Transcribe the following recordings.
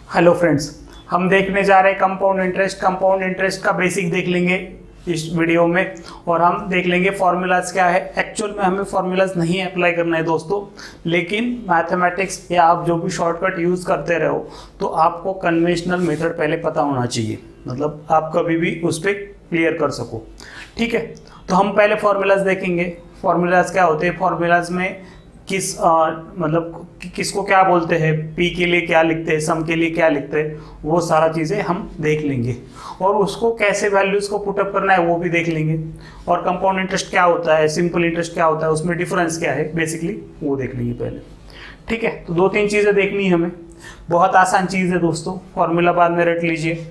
Hello friends, हम देखने जा रहे हैं कंपाउंड इंटरेस्ट। कंपाउंड इंटरेस्ट का बेसिक देख लेंगे इस वीडियो में और हम देख लेंगे फॉर्मूलाज क्या है। एक्चुअल में हमें फॉर्मूलाज नहीं अप्लाई करना है दोस्तों, लेकिन मैथमेटिक्स या आप जो भी शॉर्टकट यूज़ करते रहो तो आपको कन्वेंशनल मेथड पहले पता होना चाहिए, मतलब आप कभी भी उस पर क्लियर कर सको। ठीक है, तो हम पहले फॉर्मूलाज देखेंगे। फॉर्मूलाज क्या होते हैं, फॉर्मूलाज में किसको क्या बोलते हैं, पी के लिए क्या लिखते हैं, सम के लिए क्या लिखते हैं, वो सारा चीज़ें हम देख लेंगे और उसको कैसे वैल्यूज़ को पुटअप करना है वो भी देख लेंगे। और कंपाउंड इंटरेस्ट क्या होता है, सिंपल इंटरेस्ट क्या होता है, उसमें डिफरेंस क्या है बेसिकली वो देख लेंगे पहले। ठीक है, तो 2-3 चीज़ें देखनी है हमें। बहुत आसान चीज़ है दोस्तों, फॉर्मूला बाद में रट लीजिए,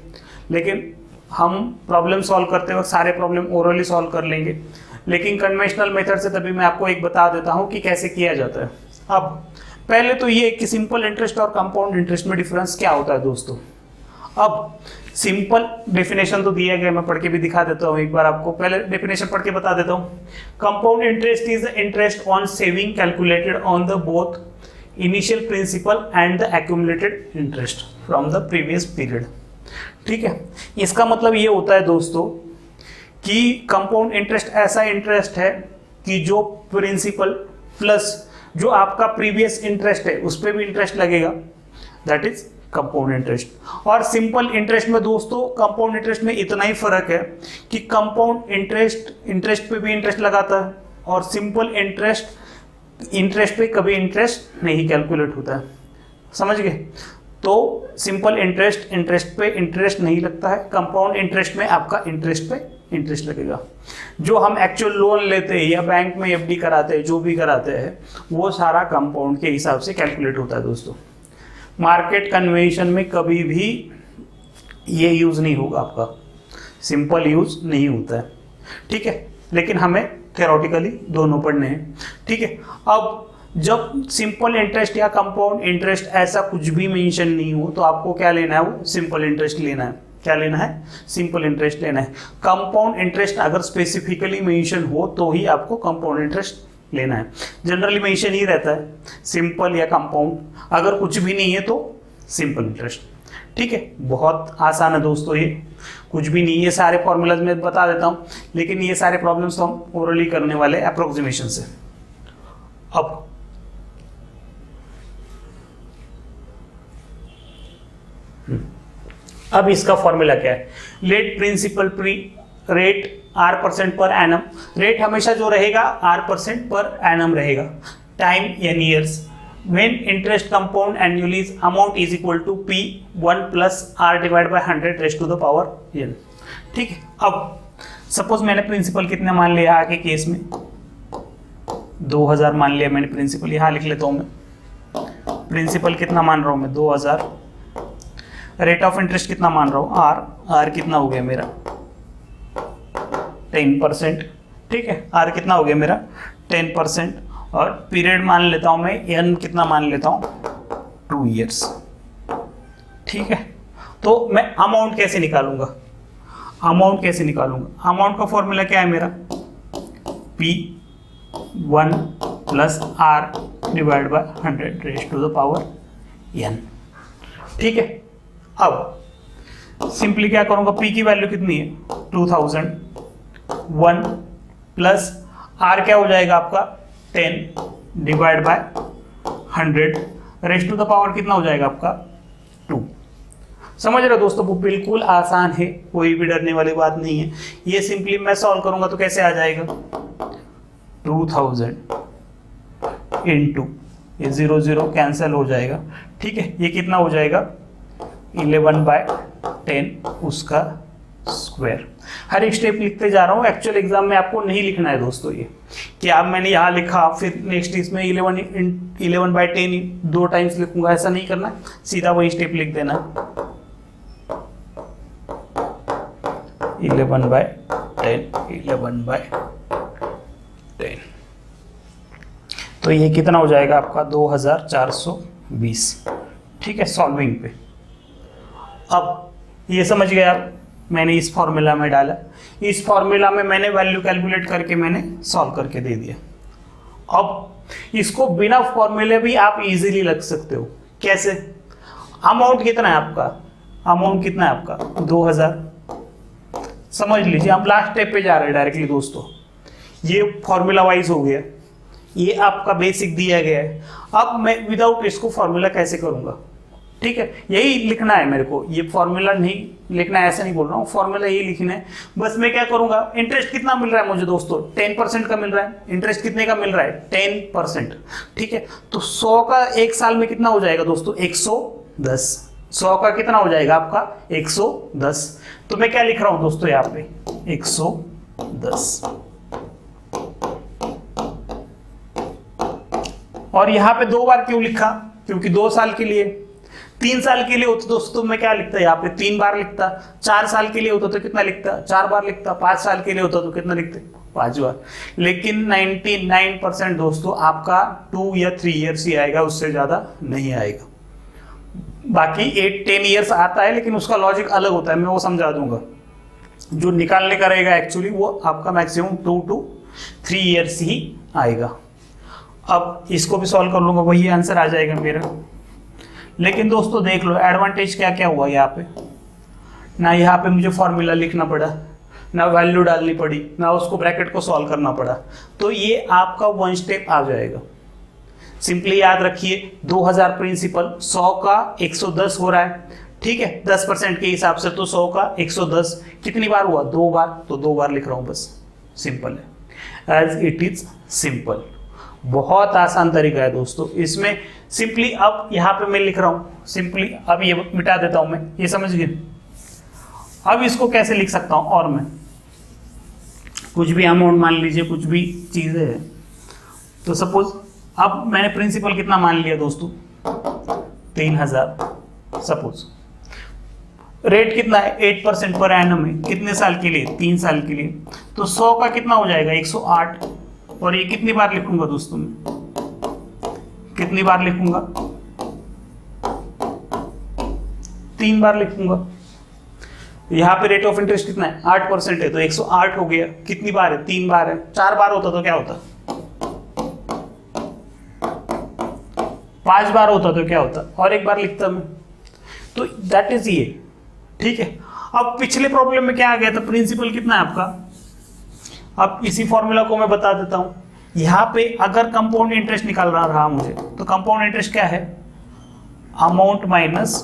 लेकिन हम प्रॉब्लम सॉल्व करते वक्त सारे प्रॉब्लम ओरली सॉल्व कर लेंगे, लेकिन कन्वेंशनल मेथड से तभी मैं आपको एक बता देता हूं कि कैसे किया जाता है। अब पहले तो ये कि सिंपल इंटरेस्ट और कंपाउंड इंटरेस्ट में डिफरेंस क्या होता है दोस्तों। अब सिंपल डेफिनेशन तो दिया गया, मैं पढ़ के भी दिखा देता हूं एक बार आपको। पहले डेफिनेशन पढ़ के बता देता हूं। Compound interest is the interest on saving calculated on the both initial principal and the accumulated interest from the previous period. ठीक है, इसका मतलब ये होता है दोस्तों कि कंपाउंड इंटरेस्ट ऐसा इंटरेस्ट है कि जो प्रिंसिपल प्लस जो आपका प्रीवियस इंटरेस्ट है उस पर भी इंटरेस्ट लगेगा, दैट इज कंपाउंड इंटरेस्ट। और सिंपल इंटरेस्ट में दोस्तों कंपाउंड इंटरेस्ट में इतना ही फर्क है कि कंपाउंड इंटरेस्ट पे भी इंटरेस्ट लगाता है और सिंपल इंटरेस्ट पे कभी इंटरेस्ट नहीं कैलकुलेट होता है। समझ गए? तो सिंपल इंटरेस्ट पे इंटरेस्ट नहीं लगता है, कंपाउंड इंटरेस्ट में आपका इंटरेस्ट पे इंटरेस्ट लगेगा। जो हम एक्चुअल लोन लेते हैं या बैंक में एफडी कराते हैं, जो भी कराते हैं, वो सारा कंपाउंड के हिसाब से कैलकुलेट होता है दोस्तों। मार्केट कन्वेंशन में कभी भी ये यूज नहीं होगा, आपका सिंपल यूज नहीं होता है। ठीक है, लेकिन हमें थ्योरेटिकली दोनों पढ़ने हैं। ठीक है, अब जब सिंपल इंटरेस्ट या कंपाउंड इंटरेस्ट ऐसा कुछ भी मेंशन नहीं हो तो आपको क्या लेना है, वो सिंपल इंटरेस्ट लेना है। क्या लेना है? सिंपल इंटरेस्ट लेना है। कंपाउंड इंटरेस्ट अगर स्पेसिफिकली मेंशन हो तो ही आपको कंपाउंड इंटरेस्ट लेना है। जनरली मेंशन ही रहता है सिंपल या कंपाउंड, अगर कुछ भी नहीं है तो सिंपल इंटरेस्ट। ठीक है, बहुत आसान है दोस्तों, ये कुछ भी नहीं, ये सारे फॉर्मूलाज में बता देता हूँ, लेकिन ये सारे प्रॉब्लम्स तो हम ओरली करने वाले अप्रोक्सीमेशन से। अब इसका फॉर्मूला क्या है, let principal pre rate R% per annum. Rate हमेशा जो रहेगा R% पर एनम रहेगा, टाइम यानी years. When interest compound annually amount is equal to P1 plus R divide by 100 raise to the power n। ठीक है, अब suppose मैंने principal कितने मान लिया आगे केस में, 2000 मान लिया मैंने प्रिंसिपल, यहाँ लिख लेता हूँ मैं। प्रिंसिपल कितना मान रहा हूँ मैं, 2000। रेट ऑफ इंटरेस्ट कितना मान रहा हूँ, R कितना हो गया मेरा 10%। ठीक है, R कितना हो गया मेरा 10%। और पीरियड मान लेता हूँ मैं N कितना मान लेता हूँ 2 years। ठीक है, तो मैं अमाउंट कैसे निकालूंगा, अमाउंट का फॉर्मूला क्या है मेरा, P1 plus R divide by 100 raise to the power n। ठीक है, अब सिंपली क्या करूंगा, P की वैल्यू कितनी है 2000, 1 प्लस R क्या हो जाएगा आपका 10 divide by 100 raise to the power कितना हो जाएगा आपका 2। समझ रहे हो दोस्तों, वो बिल्कुल आसान है, कोई भी डरने वाली बात नहीं है। ये सिंपली मैं सॉल्व करूंगा तो कैसे आ जाएगा, 2000 इंटू ये 0 0 कैंसिल हो जाएगा। ठीक है, ये कितना हो जाएगा 11/10 उसका स्क्वायर। हर एक स्टेप लिखते जा रहा हूँ, एक्चुअल एग्जाम में आपको नहीं लिखना है दोस्तों ये कि अब मैंने यहाँ लिखा फिर नेक्स्ट इसमें 11/10 2 टाइम्स लिखूंगा, ऐसा नहीं करना, सीधा वही स्टेप लिख देना 11/10। तो ये कितना हो जाएगा आपका 2420। ठीक है, सॉल्विंग पे। अब ये समझ गए आप, मैंने इस फॉर्मूला में डाला, इस फॉर्मूला में मैंने वैल्यू कैलकुलेट करके मैंने सॉल्व करके दे दिया। अब इसको बिना फॉर्मूले भी आप इजीली लग सकते हो। कैसे? अमाउंट कितना है आपका, अमाउंट कितना है आपका 2000। समझ लीजिए हम लास्ट स्टेप पे जा रहे हैं डायरेक्टली दोस्तों। ये फॉर्मूला वाइज हो गया, ये आपका बेसिक दिया गया है। अब मैं विदाउट इसको फॉर्मूला कैसे करूंगा, ठीक है, यही लिखना है मेरे को, ये फॉर्मूला नहीं लिखना है, ऐसा नहीं बोल रहा हूँ, फॉर्मूला यही लिखना है। बस मैं क्या करूंगा, इंटरेस्ट कितना मिल रहा है मुझे दोस्तों, 10% का मिल रहा है। इंटरेस्ट कितने का मिल रहा है, 10%, ठीक है। तो 100 का एक साल में कितना हो जाएगा दोस्तों, 110। 100 का कितना हो जाएगा आपका 110। तो मैं क्या लिख रहा हूं दोस्तों यहाँ पे 110, और यहाँ पे 2 बार क्यों लिखा, क्योंकि 2 साल के लिए। 3 साल के लिए होता दोस्तों मैं क्या लिखता, यहाँ पे 3 बार लिखता। 4 साल के लिए होता तो कितना लिखता, 4 बार लिखता। 5 साल के लिए होता तो कितना लिखते, 5 बार। लेकिन 99% दोस्तों आपका 2 या 3 ईयर्स ही आएगा, उससे ज्यादा नहीं आएगा। बाकी 8-10 ईयर्स आता है, लेकिन उसका लॉजिक अलग होता है, मैं वो समझा दूंगा। जो निकालने का रहेगा एक्चुअली वो आपका मैक्सिमम 2 to 3 ईयर्स ही आएगा। अब इसको भी सॉल्व कर लूंगा, वही आंसर आ जाएगा मेरा। लेकिन दोस्तों देख लो एडवांटेज क्या क्या हुआ यहाँ पे, ना यहाँ पे मुझे फॉर्मूला लिखना पड़ा, ना वैल्यू डालनी पड़ी, ना उसको ब्रैकेट को सॉल्व करना पड़ा। तो ये आपका 1 स्टेप आ जाएगा। सिंपली याद रखिए 2000 प्रिंसिपल, 100 का 110 हो रहा है, ठीक है, 10% के हिसाब से। तो 100 का 110 कितनी बार हुआ, 2 बार, तो 2 बार लिख रहा हूं बस, सिंपल है, एज इट इज सिंपल। बहुत आसान तरीका है दोस्तों इसमें। सिंपली अब यहाँ पे मैं लिख रहा हूं, सिंपली अब ये मिटा देता हूं मैं, ये समझ गए। अब इसको कैसे लिख सकता हूं, और मैं कुछ भी अमाउंट मान लीजिए, कुछ भी चीजें है। तो सपोज अब मैंने प्रिंसिपल कितना मान लिया दोस्तों, 3000 सपोज। रेट कितना है, 8% पर एनम है, कितने साल के लिए, 3 साल के लिए। तो 100 का कितना हो जाएगा 108। और ये कितनी बार लिखूंगा दोस्तों मैं, कितनी बार लिखूंगा, 3 बार लिखूंगा। यहाँ पे रेट ऑफ इंटरेस्ट कितना है, 8% है, तो 108 हो गया। कितनी बार है, 3 बार है। 4 बार होता तो क्या होता, 5 बार होता तो क्या होता, और 1 बार लिखता मैं। तो दैट इज ये, ठीक है। अब पिछले प्रॉब्लम में क्या आ गया था, प्रिंसिपल कितना है आपका। अब इसी फॉर्मूला को मैं बता देता हूं। यहां पे अगर कंपाउंड इंटरेस्ट निकालना रहा मुझे, तो कंपाउंड इंटरेस्ट क्या है, amount minus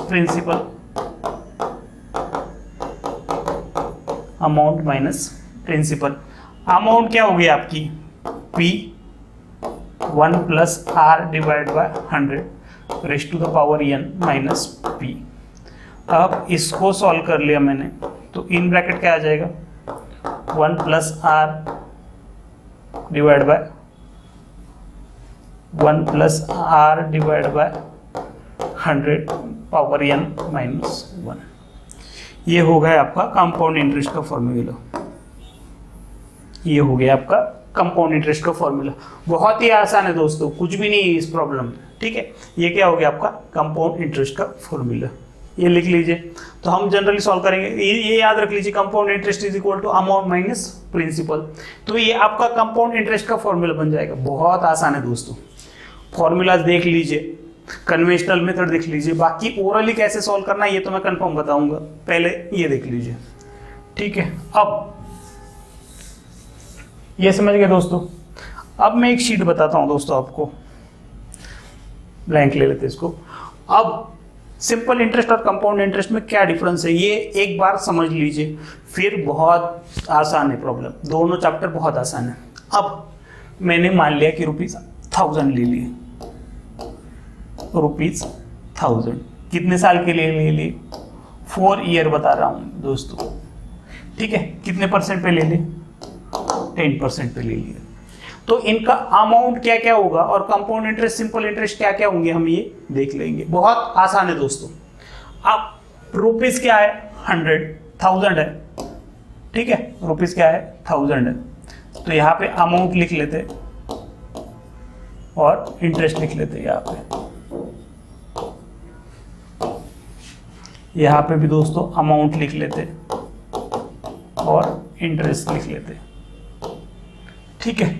principal, amount minus principal. Amount क्या हो गई आपकी, P 1 plus R divide by 100 raise to the power n minus P। अब इसको सॉल्व कर लिया मैंने, तो इन ब्रैकेट क्या आ जाएगा, 1 plus R divide bye 1 plus R divide by 100 power n minus 1। ये हो गया आपका कंपाउंड इंटरेस्ट का फॉर्मूला। ये हो गया आपका कंपाउंड इंटरेस्ट का फॉर्मूला। बहुत ही आसान है दोस्तों, कुछ भी नहीं है इस प्रॉब्लम में, ठीक है। ये क्या हो गया आपका कंपाउंड इंटरेस्ट का फॉर्मूला, ये लिख लीजिए। तो हम जनरली सॉल्व करेंगे, ये याद रख लीजिए, compound interest is equal to amount minus principal. तो ये आपका कंपाउंड इंटरेस्ट का फॉर्मूला बन जाएगा। बहुत आसान है दोस्तों, फॉर्मूलाज देख लीजिए, कन्वेंशनल मेथड देख लीजिए, बाकी ओरली कैसे सॉल्व करना है ये तो मैं कंफर्म बताऊंगा, पहले ये देख लीजिए, ठीक है। अब ये समझ गए दोस्तों। अब मैं एक शीट बताता हूं दोस्तों आपको, ब्लैंक ले लेते इसको। अब सिंपल इंटरेस्ट और कंपाउंड इंटरेस्ट में क्या डिफरेंस है ये एक बार समझ लीजिए, फिर बहुत आसान है प्रॉब्लम, दोनों चैप्टर बहुत आसान है। अब मैंने मान लिया कि ₹1000 ले लिए, ₹1000 कितने साल के लिए ले लिए, 4 ईयर बता रहा हूं दोस्तों, ठीक है। कितने परसेंट पे ले लिए, 10% पे ले लिया। तो इनका अमाउंट क्या क्या होगा और कंपाउंड इंटरेस्ट, सिंपल इंटरेस्ट क्या क्या होंगे, हम ये देख लेंगे। बहुत आसान है दोस्तों। अब रुपीस क्या है, 1000 है, ठीक है। रुपीस क्या है, 1000 है। तो यहाँ पे अमाउंट लिख लेते और इंटरेस्ट लिख लेते। यहाँ पे भी दोस्तों अमाउंट लिख लेते और इंटरेस्ट लिख लेते, ठीक है।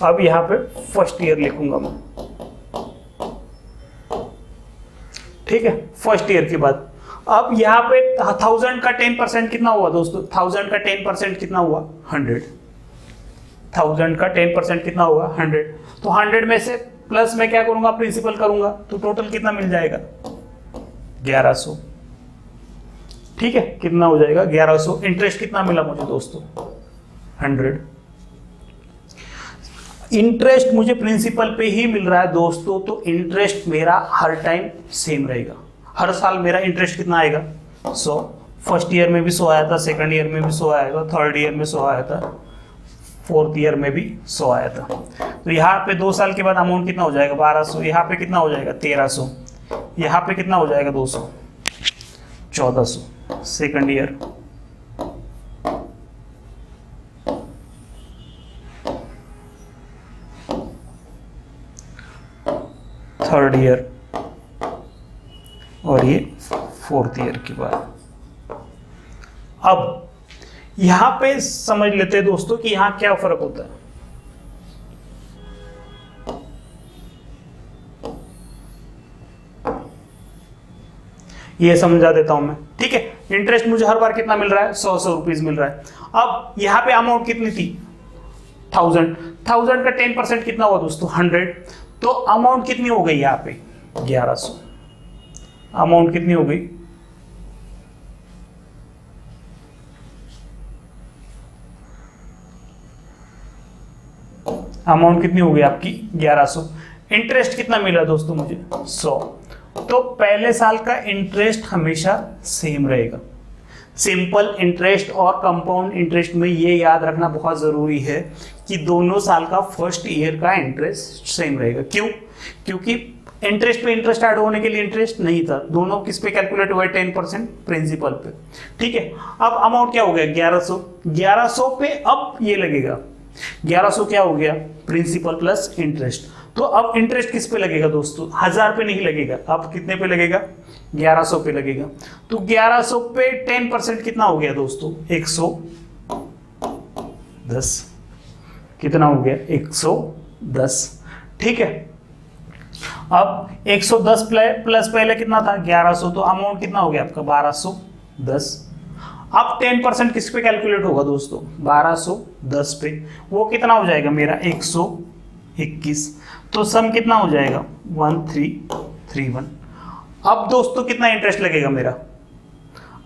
अब यहाँ पे फर्स्ट ईयर लिखूंगा मैं, ठीक है, फर्स्ट ईयर के बाद। अब यहाँ पे 1000 का 10% कितना हुआ दोस्तों? 1000 का 10% कितना हुआ? 100। 1000 का 10% कितना हुआ? 100। तो 100 में से प्लस में क्या करूंगा? प्रिंसिपल करूंगा, तो टोटल कितना मिल जाएगा? 1100। ठीक है, कितना हो जाएगा? 1100। इंटरेस्ट कितना मिला मुझे दोस्तों? 100। इंटरेस्ट मुझे प्रिंसिपल पे ही मिल रहा है दोस्तों, तो इंटरेस्ट मेरा हर टाइम सेम रहेगा। हर साल मेरा इंटरेस्ट कितना आएगा? 100। फर्स्ट ईयर में भी 100 आया था, सेकंड ईयर में भी 100 आया था, थर्ड ईयर में 100 आया था, फोर्थ ईयर में भी 100 आया था। तो यहाँ पे 2 साल के बाद अमाउंट कितना हो जाएगा? 1200। यहाँ पे कितना हो जाएगा? 1300। यहाँ पे कितना हो जाएगा? 200, 1400। सेकंड ईयर, थर्ड ईयर, और ये फोर्थ ईयर के बाद। अब यहां पे समझ लेते हैं दोस्तों कि यहां क्या फर्क होता है। ये समझा देता हूं मैं, ठीक है। इंटरेस्ट मुझे हर बार कितना मिल रहा है? 100 रुपीज मिल रहा है। अब यहां पे अमाउंट कितनी थी? 1000। 1000 का 10% कितना हुआ दोस्तों? 100। तो अमाउंट कितनी हो गई यहाँ पे? 1100। अमाउंट कितनी हो गई? अमाउंट कितनी हो गई आपकी? 1100। इंटरेस्ट कितना मिला दोस्तों मुझे? 100। तो पहले साल का इंटरेस्ट हमेशा सेम रहेगा। सिंपल इंटरेस्ट और कंपाउंड इंटरेस्ट में ये याद रखना बहुत जरूरी है कि दोनों साल का फर्स्ट ईयर का इंटरेस्ट सेम रहेगा। क्यों? क्योंकि इंटरेस्ट पे इंटरेस्ट ऐड होने के लिए इंटरेस्ट नहीं था, दोनों किस पे कैलकुलेट हुआ है? 10% प्रिंसिपल पे। ठीक है, अब अमाउंट क्या हो गया? 1100। 1100 पे अब ये लगेगा 1100 क्या हो गया? Principal plus interest. तो अब इंटरेस्ट किस पे लगेगा दोस्तों? 1000 पे नहीं लगेगा, अब कितने पे लगेगा? 1100 पे लगेगा। तो 1100 पे 10% कितना हो गया दोस्तों? 110। कितना हो गया? 110। ठीक है, अब 110 प्लस पहले कितना था? 1100। तो अमाउंट कितना हो गया आपका? 1210। अब 10% किस पे कैलकुलेट होगा दोस्तों? 1210 पे। वो कितना हो जाएगा मेरा? 121। तो सम कितना हो जाएगा? 1331। अब दोस्तों कितना इंटरेस्ट लगेगा मेरा?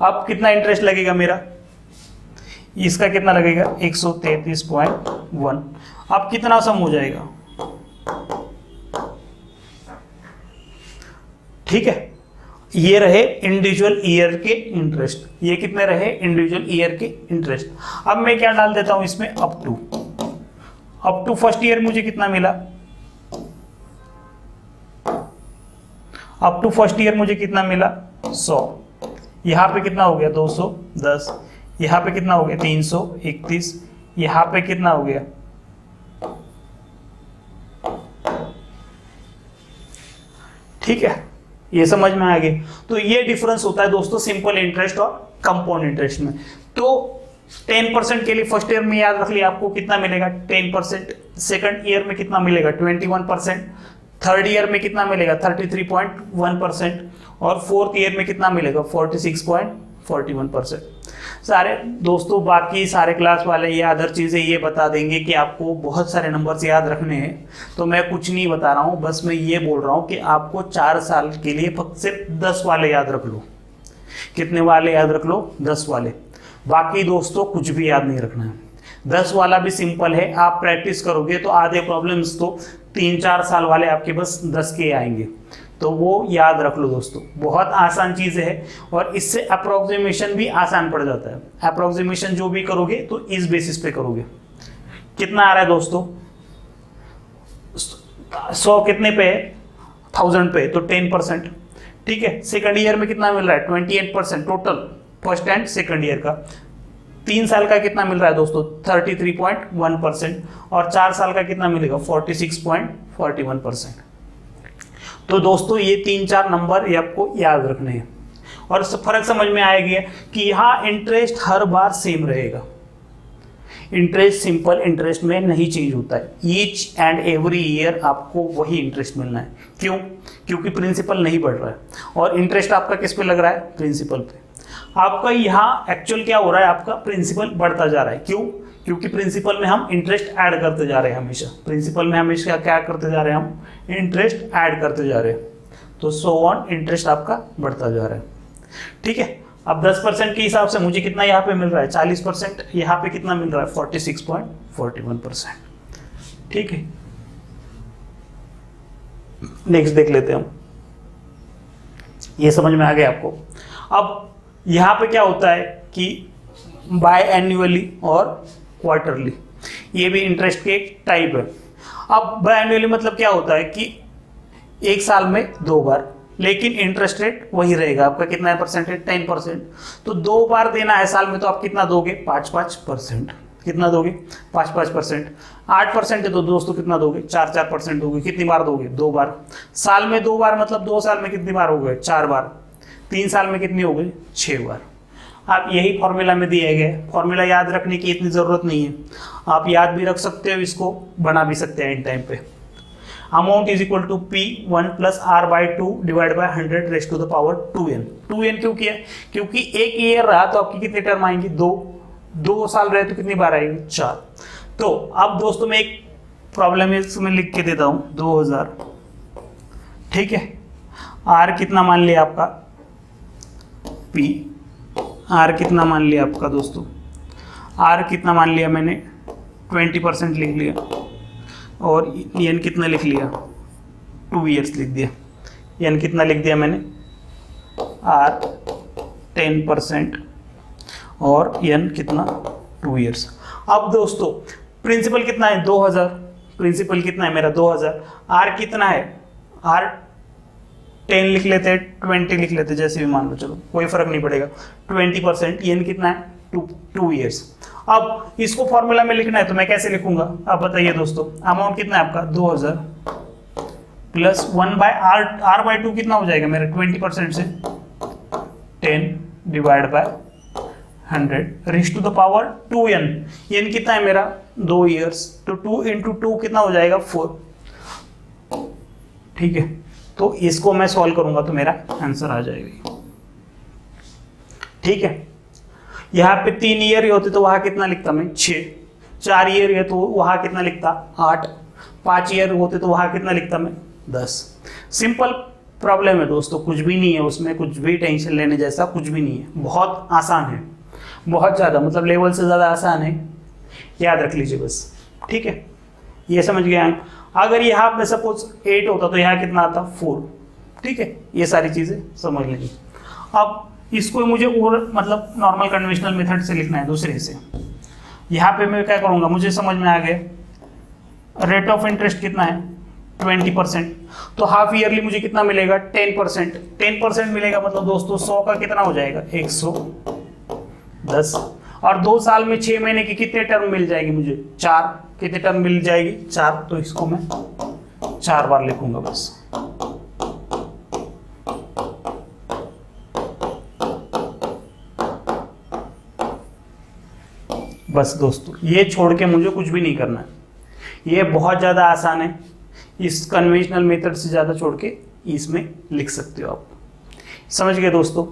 अब कितना इंटरेस्ट लगेगा मेरा? इसका कितना लगेगा? 133.1। अब कितना सम हो जाएगा? ठीक है, ये रहे इंडिविजुअल ईयर के इंटरेस्ट। ये कितने रहे? इंडिविजुअल ईयर के इंटरेस्ट। अब मैं क्या डाल देता हूं इसमें? अप टू फर्स्ट ईयर मुझे कितना मिला? अप टू फर्स्ट ईयर मुझे कितना मिला? 100। यहां पे कितना हो गया? 210। यहां पे कितना हो गया? 331। यहां पे कितना हो गया? ठीक है, ये समझ में आ गया। तो ये डिफरेंस होता है दोस्तों सिंपल इंटरेस्ट और कंपाउंड इंटरेस्ट में। तो 10% के लिए फर्स्ट ईयर में याद रख लिया आपको कितना मिलेगा? 10%। सेकंड ईयर में कितना मिलेगा? 21%। थर्ड ईयर में कितना मिलेगा? 33.1%। और फोर्थ ईयर में कितना मिलेगा? 46.41%। सारे दोस्तों बाकी सारे क्लास वाले ये अदर चीज़ें ये बता देंगे कि आपको बहुत सारे नंबर्स याद रखने हैं, तो मैं कुछ नहीं बता रहा हूँ, बस मैं ये बोल रहा हूँ कि आपको 4 साल के लिए फक्त सिर्फ 10 वाले याद रख लो। कितने वाले याद रख लो? 10 वाले। बाकी दोस्तों कुछ भी याद नहीं रखना है। 10 वाला भी सिंपल है, आप प्रैक्टिस करोगे तो आधे प्रॉब्लम्स तो 3-4 साल वाले आपके बस 10 के आएंगे, तो वो याद रख लो दोस्तों। बहुत आसान चीज़ है और इससे अप्रोक्सीमेशन भी आसान पड़ जाता है। अप्रोक्सीमेशन जो भी करोगे तो इस बेसिस पे करोगे। कितना आ रहा है दोस्तों? 100 कितने पे है? 1000 पे, तो 10%। ठीक है, सेकंड ईयर में कितना मिल रहा है? 28% total first and second year का। 3 साल का कितना मिल रहा है दोस्तों? 33.1%। और 4 साल का कितना मिलेगा? 46.41%। तो दोस्तों ये 3-4 नंबर ये आपको याद रखने हैं और फर्क समझ में आएगा कि यहाँ इंटरेस्ट हर बार सेम रहेगा। इंटरेस्ट सिंपल इंटरेस्ट में नहीं चेंज होता है, ईच एंड एवरी ईयर आपको वही इंटरेस्ट मिलना है। क्यों? क्योंकि प्रिंसिपल नहीं बढ़ रहा है, और इंटरेस्ट आपका किस पे लग रहा है? प्रिंसिपल पे। आपका यहाँ एक्चुअल क्या हो रहा है? आपका प्रिंसिपल बढ़ता जा रहा है। क्यों? क्योंकि प्रिंसिपल में हम इंटरेस्ट ऐड करते जा रहे हैं हमेशा, प्रिंसिपल में हमेशा क्या करते जा रहे हैं? हम इंटरेस्ट ऐड करते जा रहे हैं, तो सो ऑन इंटरेस्ट आपका बढ़ता जा रहा है। ठीक है, अब 10% के हिसाब से मुझे कितना यहाँ पे मिल रहा है? 40%। यहाँ पे कितना मिल रहा है? 46.41%। ठीक है, नेक्स्ट देख लेते हैं हम। ये समझ में आ गया आपको? अब यहाँ पे क्या होता है कि बाय एन्युअली और क्वार्टरली, ये भी इंटरेस्ट के एक टाइप है। अब बाय एन्युअली मतलब क्या होता है कि एक साल में 2 बार, लेकिन इंटरेस्ट रेट वही रहेगा आपका। कितना है परसेंटेज? 10%। तो 2 बार देना है साल में, तो आप कितना दोगे? 5-5%। कितना दोगे? 5-5%। 8% है तो दोस्तों कितना दोगे? 4-4% दोगे। कितनी बार दोगे? 2 बार। साल में 2 बार मतलब 2 साल में कितनी बार हो गए? 4 बार। 3 साल में कितनी हो गई? 6 बार। आप यही फॉर्मूला में दिए गए, फॉर्मूला याद रखने की इतनी ज़रूरत नहीं है, आप याद भी रख सकते हो, इसको बना भी सकते हैं इन टाइम पे। Amount is equal to P1 + R/2 divide by 100 raise to the power 2n। 2n क्यों किया? क्योंकि एक ईयर रहा तो आपकी कितनी टर्म आएंगी? 2 साल रहे तो कितनी बार आएगी? 4। तो अब दोस्तों मैं एक प्रॉब्लम इसमें लिख के देता हूँ, 2000। ठीक है, R कितना मान लिया आपका? P। R कितना मान लिया आपका दोस्तों? R कितना मान लिया मैंने? 20% लिख लिया। और n कितना लिख लिया? 2 ईयर्स लिख दिया। n कितना लिख दिया मैंने? R 10% और n कितना? 2 ईयर्स। अब दोस्तों प्रिंसिपल कितना है? 2000। प्रिंसिपल कितना है मेरा? 2000। R कितना है? R 10 लिख लेते हैं, 20 लिख लेते हैं, जैसे भी मान लो, चलो कोई फर्क नहीं पड़ेगा। 20%, n कितना है? 2 ईयर्स। अब इसको फॉर्मूला में लिखना है तो मैं कैसे लिखूंगा? अब बताइए दोस्तों, अमाउंट कितना है आपका? 2000 प्लस 1/r/2 कितना हो जाएगा मेरा? 20% से 10 divide by 100 raise to the power 2n। n कितना है मेरा? 2 ईयर्स। तो 2 × 2 कितना हो जाएगा? 4। ठीक है, तो इसको मैं सॉल्व करूंगा तो मेरा आंसर आ जाएगा। ठीक है, यहाँ पे 3 ईयर होते तो वहां कितना लिखता मैं? 6। 4 ईयर है तो वहां कितना लिखता? 8। 5 ईयर होते तो वहां कितना लिखता मैं? 10। सिंपल प्रॉब्लम है दोस्तों, कुछ भी नहीं है उसमें, कुछ भी टेंशन लेने जैसा कुछ भी नहीं है, बहुत आसान है, बहुत ज़्यादा, मतलब लेवल से ज़्यादा आसान है, याद रख लीजिए बस। ठीक है, ये समझ गए आप? अगर यहाँ पे सपोज 8 होता तो यहाँ कितना आता? 4। ठीक है, ये सारी चीज़ें समझ लीजिए। अब इसको मुझे और मतलब नॉर्मल कन्वेंशनल मेथड से लिखना है, दूसरे से। यहाँ पे मैं क्या करूँगा? मुझे समझ में आ गया रेट ऑफ इंटरेस्ट कितना है? 20%। तो हाफ ईयरली मुझे कितना मिलेगा? 10%। 10% मिलेगा मतलब दोस्तों 100 का कितना हो जाएगा? 110। और 2 साल में 6 महीने की कितने टर्म मिल जाएगी मुझे? 4। कितने टर्म मिल जाएगी? 4। तो इसको मैं 4 बार लिखूंगा बस। बस दोस्तों, ये छोड़ के मुझे कुछ भी नहीं करना है, ये बहुत ज़्यादा आसान है, इस कन्वेंशनल मेथड से ज़्यादा छोड़ के इसमें लिख सकते हो आप। समझ गए दोस्तों?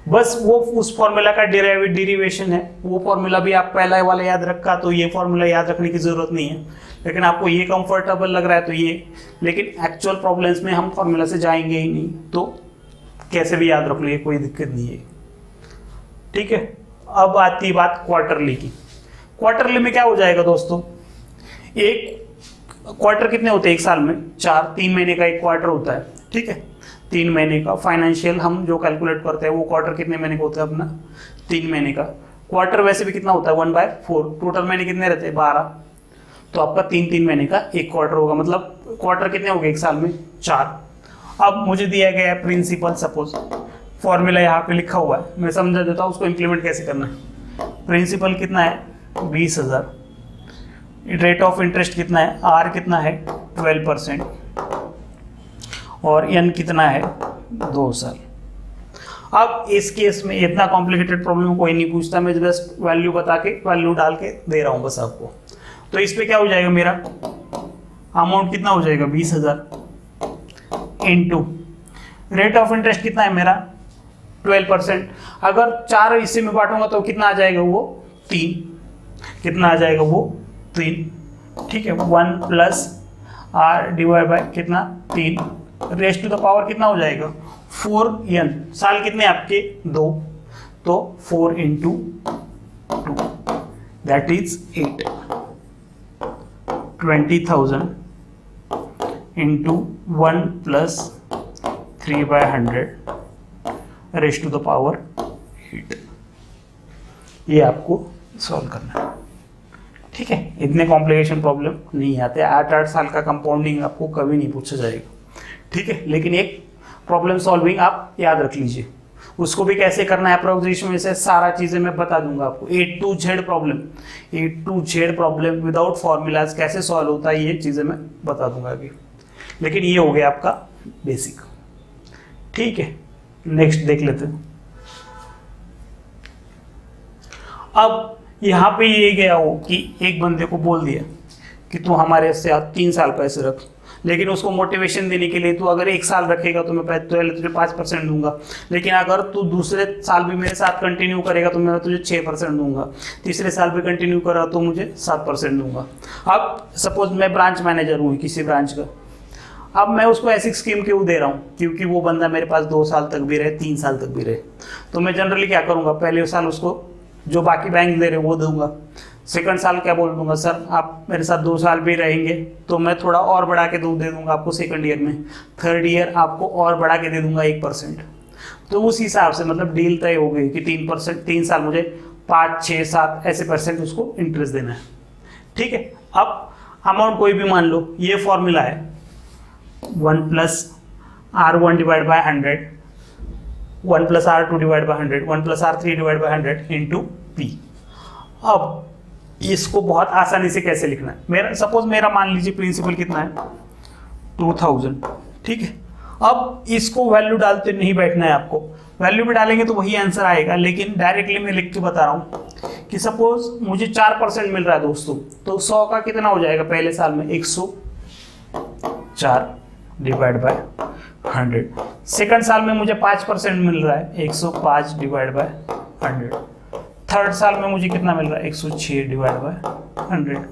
बस वो उस फॉर्मूला का डेरिवेशन है, वो फॉर्मूला भी आप पहला वाला याद रखा तो ये फॉर्मूला याद रखने की ज़रूरत नहीं है, लेकिन आपको ये कंफर्टेबल लग रहा है तो ये, लेकिन एक्चुअल प्रॉब्लम्स में हम फॉर्मूला से जाएंगे ही नहीं, तो कैसे भी याद रख लीजिए, कोई दिक्कत नहीं है। ठीक है, अब आती है बात क्वार्टरली की। क्वार्टरली में क्या हो जाएगा दोस्तों? एक क्वार्टर कितने होते हैं एक साल में? 4। 3 महीने का एक क्वार्टर होता है। ठीक है, 3 महीने का फाइनेंशियल हम जो कैलकुलेट करते हैं वो क्वार्टर कितने महीने का होता है अपना? 3 महीने का। क्वार्टर वैसे भी कितना होता है? 1/4। टोटल महीने कितने रहते हैं? 12। तो आपका 3 महीने का एक क्वार्टर होगा, मतलब क्वार्टर कितने हो गए एक साल में? 4। अब मुझे दिया गया है प्रिंसिपल, सपोज फॉर्मूला यहाँ पे लिखा हुआ है, मैं समझा देता हूँ उसको इम्प्लीमेंट कैसे करना है। प्रिंसिपल कितना है? 20,000। रेट ऑफ इंटरेस्ट कितना है? R कितना है? 12%। और n कितना है? 2 साल। अब इस केस में इतना कॉम्प्लिकेटेड प्रॉब्लम कोई नहीं पूछता, मैं जस्ट वैल्यू बता के वैल्यू डाल के दे रहा हूँ बस आपको। तो इस पे क्या हो जाएगा, मेरा अमाउंट कितना हो जाएगा 20,000 इनटू रेट ऑफ इंटरेस्ट कितना है मेरा 12%। अगर 4 हिस्से में बांटूंगा तो कितना आ जाएगा, वो 3। कितना आ जाएगा, वो 3। ठीक है, 1 प्लस आर डिवाइड बाय कितना 3 रेस्ट टू द पावर कितना हो जाएगा 4n। साल कितने आपके 2, तो 4 into 2 that is 8। 20,000 into 1 plus 3/100 raised to the power 8। ये आपको सॉल्व करना है। ठीक है, इतने कॉम्प्लिकेशन प्रॉब्लम नहीं आते। 8 साल का कंपाउंडिंग आपको कभी नहीं पूछा जाएगा। ठीक है, लेकिन एक प्रॉब्लम सॉल्विंग आप याद रख लीजिए, उसको भी कैसे करना है अप्रोक्सीमेशन में से सारा चीजें मैं बता दूंगा आपको। A to Z problem without formulas कैसे सॉल्व होता है ये चीजें मैं बता दूंगा अभी। लेकिन ये हो गया आपका बेसिक। ठीक है, नेक्स्ट देख लेते हैं। अब यहाँ पे ये गया हो कि एक बंदे को बोल दिया कि तू हमारे से 3 साल पैसे रख, लेकिन उसको मोटिवेशन देने के लिए तू अगर 1 साल रखेगा तो मैं पहले तुझे 5% दूंगा, लेकिन अगर तू दूसरे साल भी मेरे साथ कंटिन्यू करेगा तो मैं तुझे 6% दूंगा, तीसरे साल भी कंटिन्यू करा तो मुझे 7% दूंगा। अब सपोज मैं ब्रांच मैनेजर हूँ किसी ब्रांच का, अब मैं उसको ऐसी स्कीम क्यों दे रहा हूँ, क्योंकि वो बंदा मेरे पास 2 साल तक भी रहे, 3 साल तक भी रहे। तो मैं जनरली क्या करूँगा, पहले साल उसको जो बाकी बैंक दे रहे वो दूंगा, सेकंड साल क्या बोल दूंगा, सर आप मेरे साथ 2 साल भी रहेंगे तो मैं थोड़ा और बढ़ा के दे दूंगा आपको सेकंड ईयर में, थर्ड ईयर आपको और बढ़ा के दे दूंगा 1%। तो उस हिसाब से मतलब डील तय हो गई कि 3%, 3 साल मुझे 5, 6, 7 ऐसे परसेंट उसको इंटरेस्ट देना है। ठीक है, अब अमाउंट कोई भी मान लो, ये फॉर्मूला है 1 plus R1 divide by 100, 1 plus R2 divide by 100, 1 plus R3 divide by 100 into P। अब इसको बहुत आसानी से कैसे लिखना है, मेरा सपोज मेरा मान लीजिए प्रिंसिपल कितना है 2000। ठीक है, अब इसको वैल्यू डालते नहीं बैठना है आपको, वैल्यू भी डालेंगे तो वही आंसर आएगा, लेकिन डायरेक्टली मैं लिख के बता रहा हूँ कि सपोज मुझे 4% मिल रहा है दोस्तों, तो 100 का कितना हो जाएगा पहले साल में 104 डिवाइड बाय 100। सेकंड साल में मुझे 5% मिल रहा है 105 डिवाइड बाय 100। थर्ड साल में मुझे कितना मिल रहा है 106 डिवाइड बाय 100।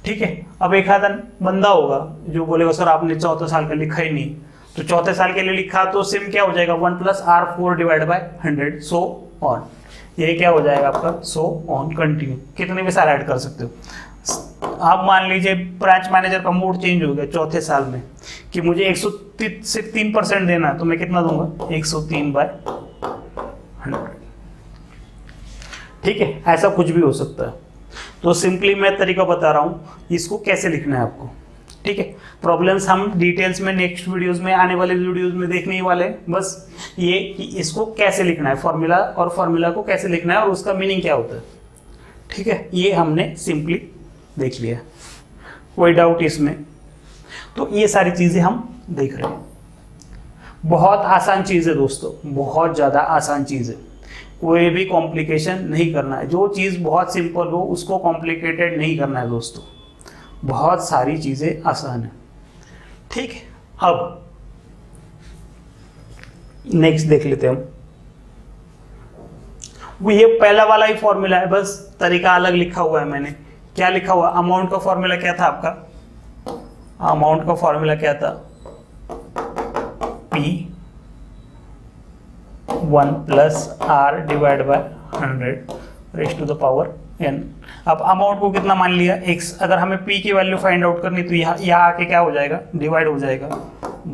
ठीक है, अब एक आधा बंदा होगा जो बोलेगा सर आपने चौथे साल का लिखा ही नहीं, तो चौथे साल के लिए लिखा तो सिम क्या हो जाएगा 1 plus R4 divide by 100 so on. ये क्या हो जाएगा आपका सो ऑन कंटिन्यू, कितने भी साल ऐड कर सकते हो। आप मान लीजिए ब्रांच मैनेजर का मूड चेंज हो गया चौथे साल में कि मुझे 103% देना है, तो मैं कितना दूंगा 103 बाय 100। ठीक है, ऐसा कुछ भी हो सकता है। तो सिंपली मैं तरीका बता रहा हूँ इसको कैसे लिखना है आपको। ठीक है, प्रॉब्लम्स हम डिटेल्स में नेक्स्ट वीडियोस में, आने वाले वीडियोस में देखने ही वाले हैं। बस ये कि इसको कैसे लिखना है, फॉर्मूला और फॉर्मूला को कैसे लिखना है और उसका मीनिंग क्या होता है। ठीक है, ये हमने सिंपली देख लिया, कोई डाउट इसमें? तो ये सारी चीजें हम देख रहे हैं। बहुत आसान चीज है दोस्तों, बहुत ज्यादा आसान चीज है, कोई भी कॉम्प्लिकेशन नहीं करना है। जो चीज बहुत सिंपल हो उसको कॉम्प्लिकेटेड नहीं करना है दोस्तों, बहुत सारी चीजें आसान है। ठीक है, अब नेक्स्ट देख लेते हैं हम। वो ये पहला वाला ही फॉर्मूला है, बस तरीका अलग लिखा हुआ है मैंने। क्या लिखा हुआ, अमाउंट का फॉर्मूला क्या था आपका, अमाउंट का फॉर्मूला क्या था P 1 plus R divide by 100 raise to the power n। अब अमाउंट को कितना मान लिया x, अगर हमें P की वैल्यू फाइंड आउट करनी तो यहाँ आके क्या हो जाएगा, डिवाइड हो जाएगा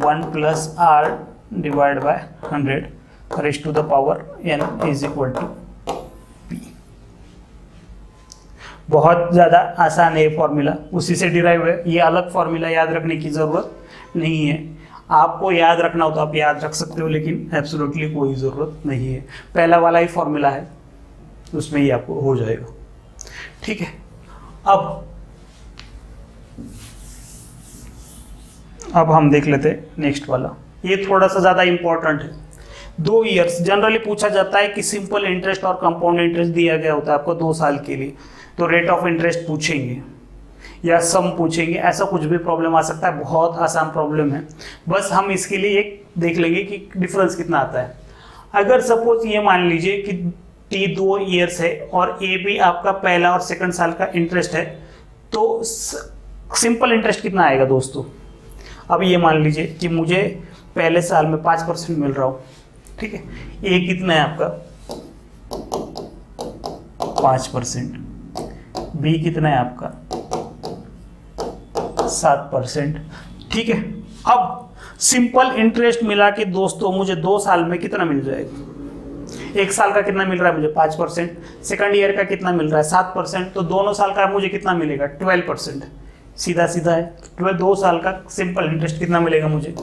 1 plus R divide by 100 raise to the power n is equal to P। बहुत ज़्यादा आसान है फॉर्मूला, उसी से डिराइव है। ये अलग फॉर्मूला याद रखने की ज़रूरत नहीं है। आपको याद रखना हो तो आप याद रख सकते हो, लेकिन एब्सोल्युटली कोई ज़रूरत नहीं है। पहला वाला ही फॉर्मूला है, उसमें ही आपको हो जाएगा। ठीक है, अब हम देख लेते हैं नेक्स्ट वाला। ये थोड़ा सा ज़्यादा इंपॉर्टेंट है। 2 ईयर्स जनरली पूछा जाता है कि सिंपल इंटरेस्ट और कंपाउंड इंटरेस्ट दिया गया होता है आपको 2 साल के लिए, तो रेट ऑफ इंटरेस्ट पूछेंगे या सम पूछेंगे, ऐसा कुछ भी प्रॉब्लम आ सकता है, बहुत आसान प्रॉब्लम है। बस हम इसके लिए एक देख लेंगे कि डिफरेंस कितना आता है। अगर सपोज ये मान लीजिए कि टी 2 ईयर्स है और ए भी आपका पहला और सेकंड साल का इंटरेस्ट है, तो सिंपल इंटरेस्ट कितना आएगा दोस्तों। अब ये मान लीजिए कि मुझे पहले साल में 5% मिल रहा हो, ठीक है। ए कितना है आपका 5%, बी कितना है आपका 7%, ठीक है। अब सिंपल इंटरेस्ट मिला के दोस्तों मुझे 2 साल में कितना मिल जाएगा। एक साल का कितना मिल रहा है मुझे 5%, सेकंड ईयर का कितना मिल रहा है 7%, तो दोनों साल का मुझे कितना मिलेगा 12%। सीधा सीधा है, 2 साल का सिंपल इंटरेस्ट कितना मिलेगा मुझे,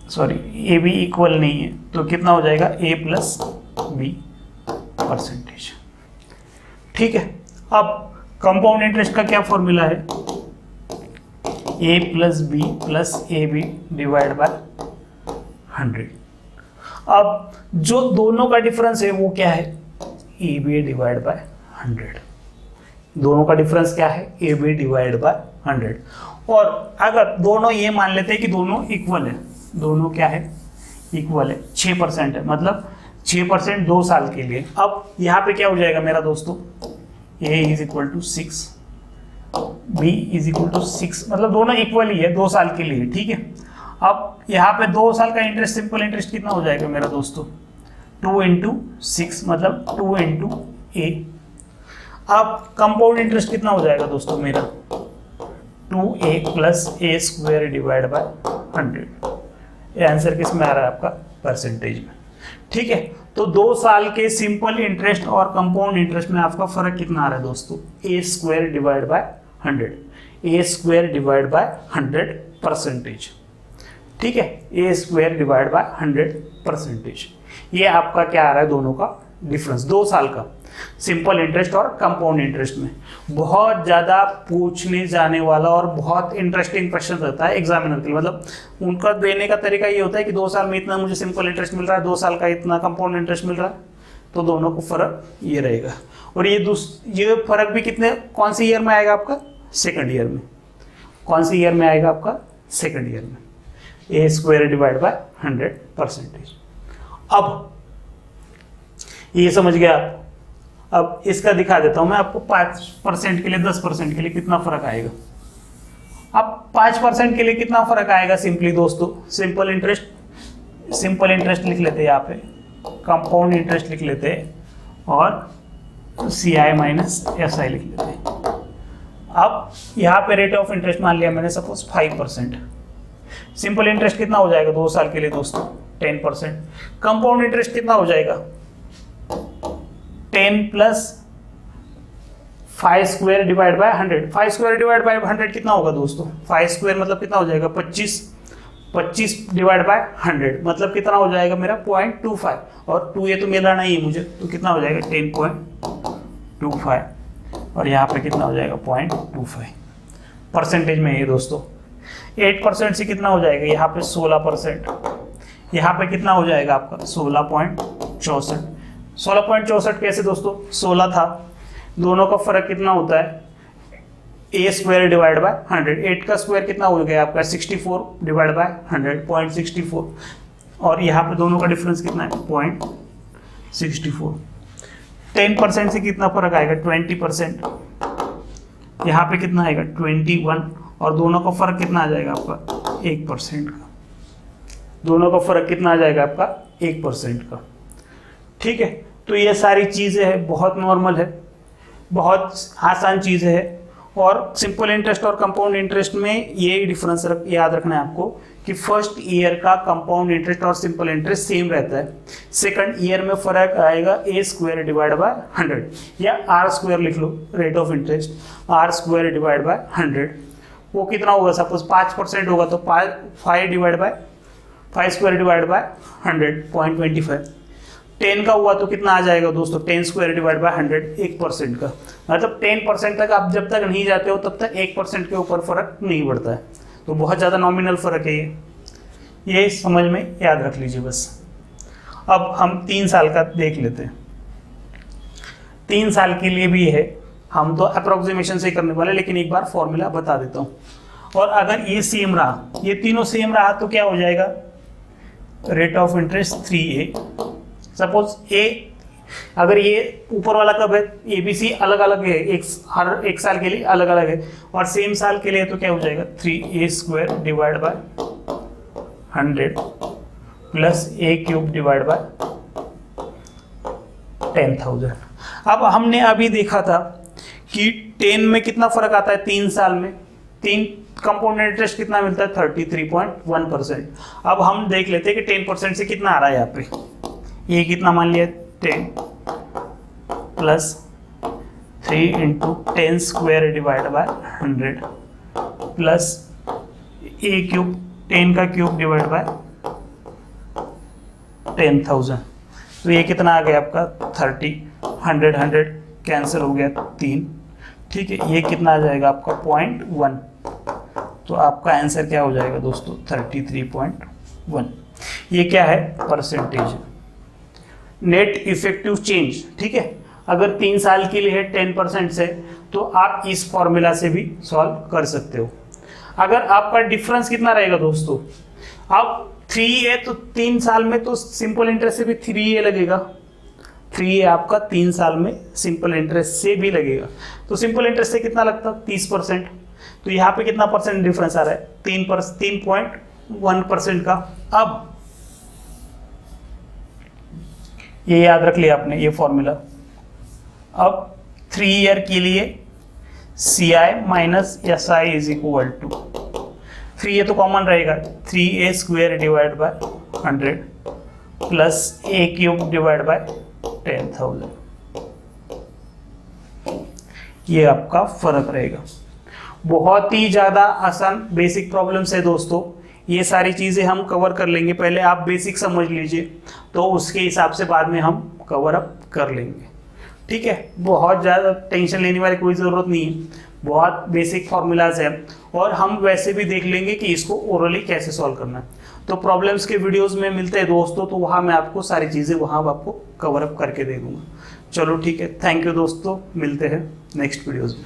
सॉरी ए बी इक्वल नहीं है तो कितना हो जाएगा ए प्लस बी परसेंटेज, ठीक है। अब कंपाउंड इंटरेस्ट का क्या फॉर्मूला है, A plus B plus A B divide by 100। अब जो दोनों का डिफरेंस है वो क्या है, ए बी डिवाइड बाय 100। दोनों का डिफरेंस क्या है, ए बी डिवाइड बाय 100। और अगर दोनों ये मान लेते हैं कि दोनों इक्वल है, दोनों क्या है इक्वल है, 6% है, मतलब 6% 2 साल के लिए। अब यहाँ पे क्या हो जाएगा मेरा दोस्तों, a is equal to 6, b is equal to 6, मतलब दोनों इक्वल ही है 2 साल के लिए, ठीक है। अब यहाँ पे 2 साल का इंटरेस्ट सिंपल इंटरेस्ट कितना हो जाएगा मेरा दोस्तों 2 इंटू 6, मतलब 2 इंटू ए। अब कंपाउंड इंटरेस्ट कितना हो जाएगा दोस्तों मेरा 2a plus A square divide by 100। ये आंसर किस में आ रहा है आपका परसेंटेज में, ठीक है। तो 2 साल के सिंपल इंटरेस्ट और कंपाउंड इंटरेस्ट में आपका फर्क कितना आ रहा है दोस्तों, A square divide by 100, A square divide by 100 percentage, ठीक है। A square divide by 100 percentage, ये आपका क्या आ रहा है दोनों का डिफरेंस 2 साल का सिंपल इंटरेस्ट और कंपाउंड इंटरेस्ट में। बहुत ज़्यादा पूछने जाने वाला और बहुत इंटरेस्टिंग क्वेश्चन रहता है एग्जामिनर के लिए, मतलब उनका देने का तरीका ये होता है कि 2 साल में इतना मुझे सिंपल इंटरेस्ट मिल रहा है, 2 साल का इतना कंपाउंड इंटरेस्ट मिल रहा है, तो दोनों को फर्क ये रहेगा। और ये फर्क भी कितने कौन सी ईयर में आएगा आपका, सेकेंड ईयर में। कौन सी ईयर में आएगा आपका, सेकेंड ईयर में। ए स्क्वायर डिवाइड बाय 100 परसेंटेज। अब ये समझ गया आप। अब इसका दिखा देता हूं मैं आपको 5% के लिए 10% के लिए कितना फर्क आएगा। अब 5% के लिए कितना फर्क आएगा, सिंपली दोस्तों सिंपल इंटरेस्ट लिख लेते हैं यहाँ पे, कंपाउंड इंटरेस्ट लिख लेते हैं और सी आई माइनस एस आई लिख लेते हैं। अब यहाँ पे रेट ऑफ इंटरेस्ट मान लिया मैंने सपोज 5%। सिंपल इंटरेस्ट कितना हो जाएगा 2 साल के लिए दोस्तों 10%। कंपाउंड इंटरेस्ट कितना हो जाएगा 10 plus 5 square divide by 100। 5 square divide by 100 कितना होगा दोस्तों, 5 स्क्वायर मतलब कितना हो जाएगा 25 डिवाइड बाय 100 मतलब कितना हो जाएगा मेरा 0.25, और 2 ये तो मिला नहीं है मुझे, तो कितना हो जाएगा 10.25, और यहाँ पे कितना हो जाएगा 0.25 परसेंटेज में ये दोस्तों। 8% से कितना हो जाएगा यहाँ पे 16%, यहाँ पे कितना हो जाएगा आपका 16.64। 16.64 कैसे दोस्तों, 16 था, दोनों का फर्क कितना होता है ए स्क्वायर डिवाइड बाय 100। 8 का स्क्वायर कितना हो गया आपका 64 डिवाइड बाय 100 0.64, और यहाँ पे दोनों का डिफरेंस कितना है 0.64। 10% से कितना फर्क आएगा 20%, यहाँ पे कितना आएगा 21, और दोनों का फर्क कितना आ जाएगा आपका 1% का। दोनों का फर्क कितना आ जाएगा आपका 1% का, ठीक है। तो ये सारी चीज़ें हैं, बहुत नॉर्मल है, बहुत आसान चीज़ें हैं। और सिंपल इंटरेस्ट और कंपाउंड इंटरेस्ट में ये डिफरेंस याद रखना है आपको कि फर्स्ट ईयर का कंपाउंड इंटरेस्ट और सिंपल इंटरेस्ट सेम रहता है, सेकंड ईयर में फर्क आएगा ए स्क्वायर डिवाइड बाय 100, या आर स्क्वायर लिख लो, rate of interest R square divide by 100। वो कितना होगा, सपोज 5% होगा तो 5 स्क्वायर डिवाइड बाय 100 0.25। 10 का हुआ तो कितना आ जाएगा दोस्तों 10 स्क्वायर डिवाइड बाय 100 1% का, मतलब 10% तक आप जब तक नहीं जाते हो तब तक 1% के ऊपर फर्क नहीं बढ़ता है। तो बहुत ज़्यादा नॉमिनल फ़र्क है ये समझ में याद रख लीजिए बस। अब हम 3 साल का देख लेते हैं। 3 साल के लिए भी है, हम तो अप्रोक्सीमेशन से ही करने वाले, लेकिन एक बार फॉर्मूला बता देता हूँ। और अगर ये सेम रहा, ये तीनों सेम रहा, तो क्या हो जाएगा, rate of interest 3A। Suppose A, अगर ये ऊपर वाला कब है, ABC अलग अलग है, हर एक साल के लिए अलग अलग है, और सेम साल के लिए तो क्या हो जाएगा 3A² divide by 100 plus A³ divide by 10,000। अब हमने अभी देखा था कि 10 में कितना फर्क आता है 3 साल में, 3 कंपाउंड इंटरेस्ट कितना मिलता है 33.1%। अब हम देख लेते हैं कि 10% से कितना आ रहा है यहाँ पे, ये कितना मान लिया 10 plus 3 into 10² divide by 100 plus A³ 10 का क्यूब डिवाइड बाय 10,000। तो ये कितना आ गया आपका 30, 100 कैंसिल हो गया 3, ठीक है। ये कितना आ जाएगा आपका 0.1। तो आपका आंसर क्या हो जाएगा दोस्तों 33.1। ये क्या है, परसेंटेज, नेट इफेक्टिव चेंज, ठीक है। अगर 3 साल के लिए है 10% से, तो आप इस फॉर्मूला से भी सॉल्व कर सकते हो। अगर आपका डिफरेंस कितना रहेगा दोस्तों, अब 3A, तो 3 साल में तो सिंपल इंटरेस्ट से भी 3A लगेगा, 3A आपका 3 साल में सिंपल इंटरेस्ट से भी लगेगा। तो सिंपल इंटरेस्ट से कितना लगता है 30%, तो यहाँ पे कितना परसेंट डिफरेंस आ रहा है 3.1% का। अब ये याद रख लिया आपने ये फॉर्मूला। अब 3 ईयर के लिए CI minus SI is equal to 3A तो कॉमन रहेगा 3A² divide by 100 plus A³ divide by 10,000। ये आपका फर्क रहेगा। बहुत ही ज़्यादा आसान बेसिक प्रॉब्लम्स है दोस्तों, ये सारी चीज़ें हम कवर कर लेंगे। पहले आप बेसिक समझ लीजिए, तो उसके हिसाब से बाद में हम कवर अप कर लेंगे, ठीक है। बहुत ज़्यादा टेंशन लेने वाली कोई ज़रूरत नहीं है, बहुत बेसिक फार्मूलाज है, और हम वैसे भी देख लेंगे कि इसको ओरली कैसे सॉल्व करना है। तो प्रॉब्लम्स के वीडियोस में मिलते हैं दोस्तों, तो वहाँ मैं आपको सारी चीज़ें वहाँ आपको कवर अप करके दे दूँगा। चलो ठीक है, थैंक यू दोस्तों, मिलते हैं नेक्स्ट वीडियोज़ में।